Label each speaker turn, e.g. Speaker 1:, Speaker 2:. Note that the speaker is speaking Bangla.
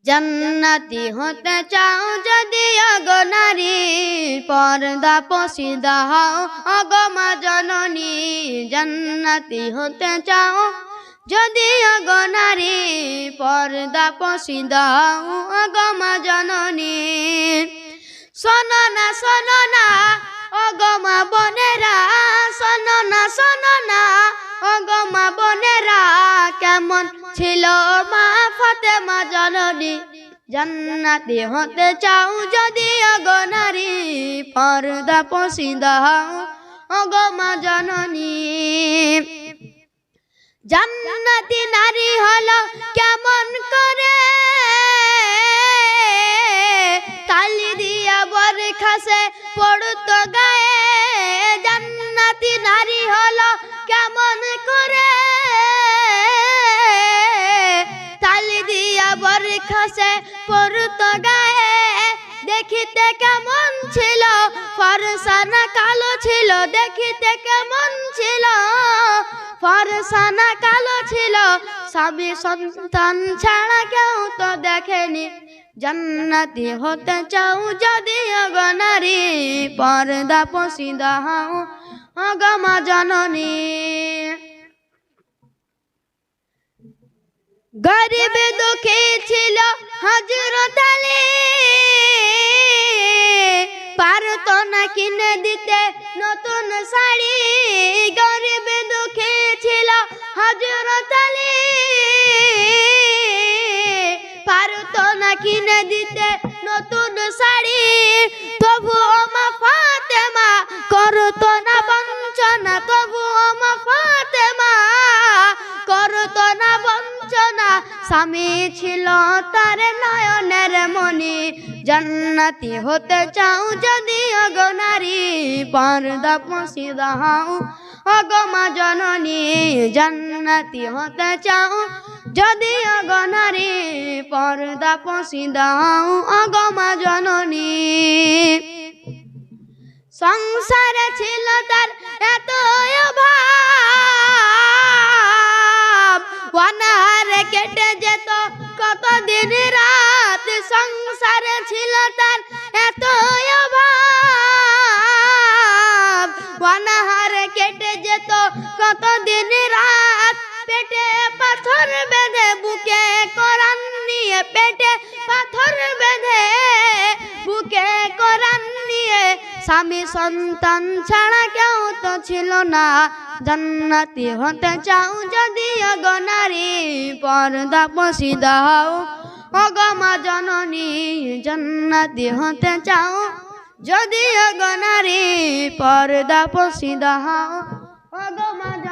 Speaker 1: জান্নাতি হতে চাও যদি আগো নারী, পর্দা পশিদা হও আগো মা জননী। জান্নাতি হতে চাও যদি আগো নারী, পর্দা পশিদা হও আগো মা জননী। শোনো না ওগো মা বোনেরা, শোনো না ওগো মা বোনেরা, কেমন ছিল মা ফাতেমা জননী। জান্নাতি হতে চাও যদি ওগো নারী, পর্দা পশিদা হও ওগো মা জননী। জান্নাতি নারী হলো কেমন করে, তালি দিয়া বরখাসে পড়তো গায়ে। জান্নাতি নারী হলো কেমন করে, তালি দিয়া বরখাসে পড়তো গায়ে। দেখিতে কেমন ছিল, ফর্সা না কালো ছিল, দেখিতে কেমন ছিল, ফর্সা না কালো ছিল, স্বামী সন্তান ছাড়া কেউ তো দেখেনি। জান্নাতি হতে চাও যদি ওগো নারী, পর্দা পশিদা হও ওগো মা জননী। গরিব দুঃখী ছিল হযরত আলী, পারতো না কিনে দিতে নতুন শাড়ি। গরিব দুঃখী ছিল হযরত আলী, পারতো না কিনে দিতে নতুন শাড়ি। তবুও মা ফাতেমা করতো না বঞ্চনা, তবুও মা ফাতেমা করতো না বঞ্চনা। স্বামী ছিল তার নয়নের মণি। জান্নাতি হতে চাও যদি ওগো নারী, পর্দা পশিদা হও ওগো মা জননী। জান্নাতি হতে চাও যদি ওগো নারী, পর্দা পশিদা হও ওগো মা জননী। সংসারে ছিল তার এত অভাব, অনাহারে কেটে যেত কত দিন রাত। সংসারে ছিল তার এত অভাব, অনাহারে কেটে যেত কত দিন রাত। পেটে পাথর বেঁধে বুকে কোরআন নিয়ে, পেটে পাথর বেঁধে বুকে কোরআন নিয়ে, স্বামী সন্তান ছাড়া কেউ তো ছিল না। জান্নাতি হতে চাও যদি ওগো নারী, পর্দা পশিদা হও ওগো মা জননী। জান্নাতি হতে চাও যদি ওগো নারী, পর্দা পশিদা হও ওগো মা জননী।